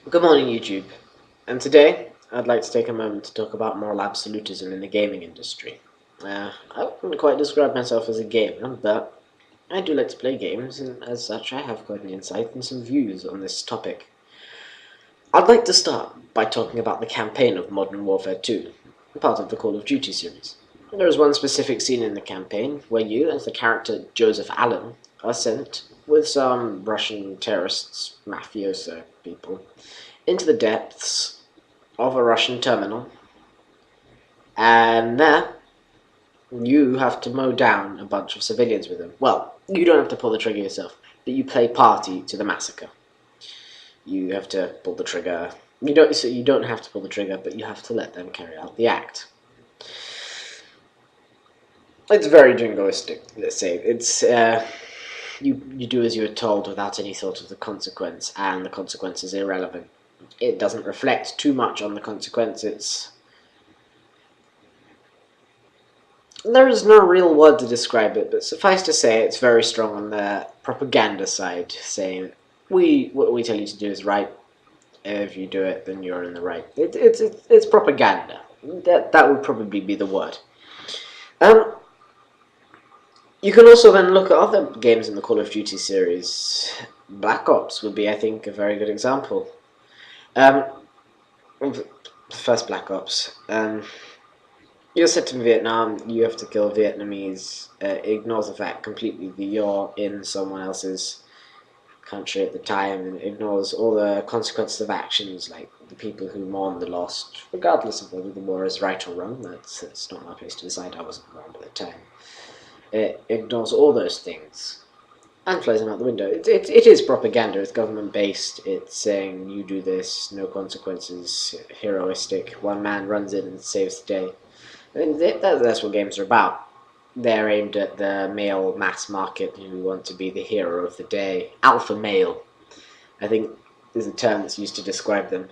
Good morning, YouTube. And today, I'd like to take a moment to talk about moral absolutism in the gaming industry. I wouldn't quite describe myself as a gamer, but I do like to play games, and as such, I have quite an insight and some views on this topic. I'd like to start by talking about the campaign of Modern Warfare 2, part of the Call of Duty series. There is one specific scene in the campaign where you, as the character Joseph Allen, are sent with some Russian terrorists, mafioso people, into the depths of a Russian terminal, and there you have to mow down a bunch of civilians with them. Well, you don't have to pull the trigger yourself, but you play party to the massacre. You have to pull the trigger. You don't have to pull the trigger, but you have to let them carry out the act. It's very jingoistic, let's say. It's you do as you are told without any thought of the consequence, and the consequence is irrelevant. It doesn't reflect too much on the consequences. There is no real word to describe it, but suffice to say it's very strong on the propaganda side, saying what we tell you to do is right. If you do it, then you're in the right. It's propaganda. That would probably be the word. You can also then look at other games in the Call of Duty series. Black Ops would be, I think, a very good example. The first Black Ops. You're set in Vietnam, you have to kill Vietnamese. Ignores the fact completely that you're in someone else's country at the time, and ignores all the consequences of actions, like the people who mourn the lost, regardless of whether the war is right or wrong. That's not my place to decide. I wasn't around at the time. It ignores all those things and flies them out the window. It is propaganda. It's government-based. It's saying, you do this, no consequences, heroistic. One man runs in and saves the day. I mean, that's what games are about. They're aimed at the male mass market who want to be the hero of the day. Alpha male, I think, is a term that's used to describe them.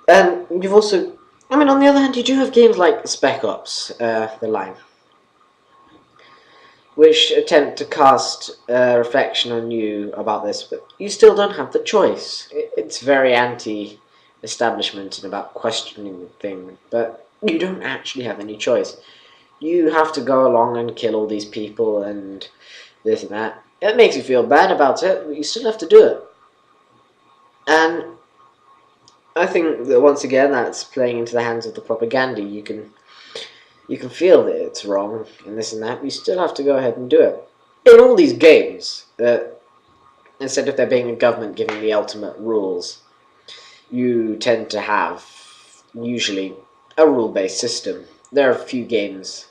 And you've also, I mean, on the other hand, you do have games like Spec Ops, The Line, which attempt to cast a reflection on you about this, but you still don't have the choice. It's very anti-establishment and about questioning the thing, but you don't actually have any choice. You have to go along and kill all these people and this and that. It makes you feel bad about it, but you still have to do it. And I think that once again that's playing into the hands of the propaganda. You can feel that it's wrong and this and that, but you still have to go ahead and do it. In all these games, instead of there being a government giving the ultimate rules, you tend to have, usually, a rule-based system. There are a few games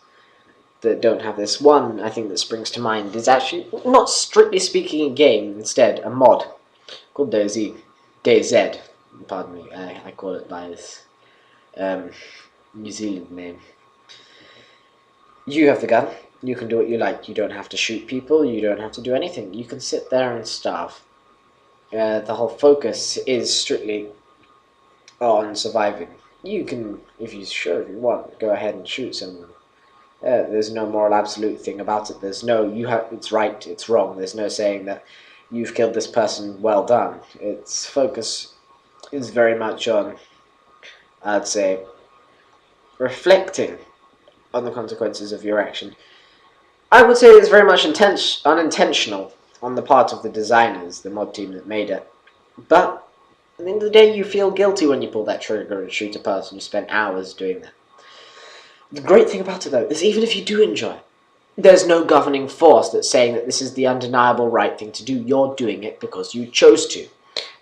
that don't have this. One, I think, that springs to mind is actually, not strictly speaking a game, instead a mod, called DayZ. Pardon me, I call it by this New Zealand name. You have the gun, you can do what you like, you don't have to shoot people, you don't have to do anything, you can sit there and starve. The whole focus is strictly on surviving. You can, if you want, go ahead and shoot someone. There's no moral absolute thing about it. There's no, it's right, it's wrong. There's no saying that you've killed this person, well done. Its focus is very much on, I'd say, reflecting on the consequences of your action. I would say it's very much unintentional on the part of the designers, the mod team that made it. But at the end of the day, you feel guilty when you pull that trigger and shoot a person who spent hours doing that. The great thing about it, though, is even if you do enjoy it, there's no governing force that's saying that this is the undeniable right thing to do. You're doing it because you chose to,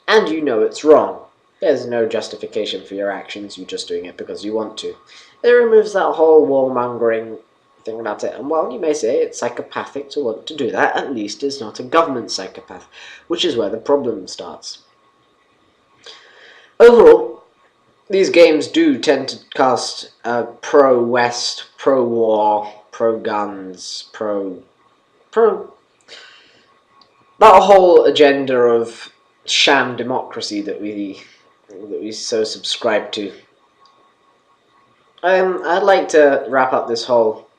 and you know it's wrong. There's no justification for your actions, you're just doing it because you want to. It removes that whole warmongering thing about it, and while you may say it's psychopathic to want to do that, at least it's not a government psychopath, which is where the problem starts. Overall, these games do tend to cast pro-West, pro-war, pro-guns, that whole agenda of sham democracy that we so subscribe to. I'd like to wrap up this whole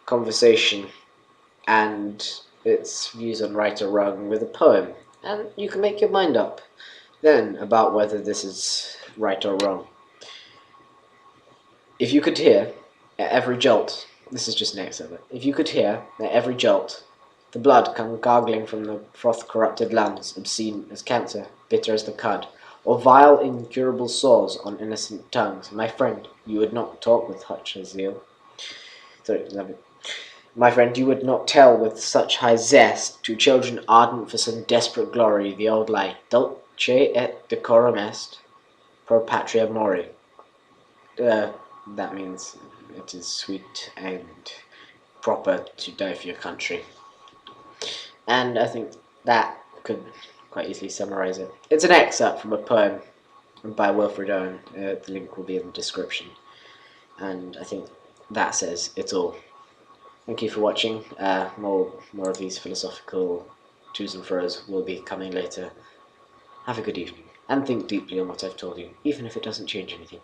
conversation and its views on right or wrong with a poem, and you can make your mind up Then, about whether this is right or wrong. If you could hear at every jolt, this is just an excerpt. If you could hear at every jolt the blood come gargling from the froth-corrupted lungs, obscene as cancer, bitter as the cud, or vile incurable sores on innocent tongues, my friend, you would not talk with such a zeal. Sorry, my friend, you would not tell with such high zest to children ardent for some desperate glory the old lie, dulce et decorum est, pro patria mori. That means it is sweet and proper to die for your country. And I think that could quite easily summarize it. It's an excerpt from a poem by Wilfred Owen. The link will be in the description. And I think that says it all. Thank you for watching. More of these philosophical to's and fro's will be coming later. Have a good evening, and think deeply on what I've told you, even if it doesn't change anything.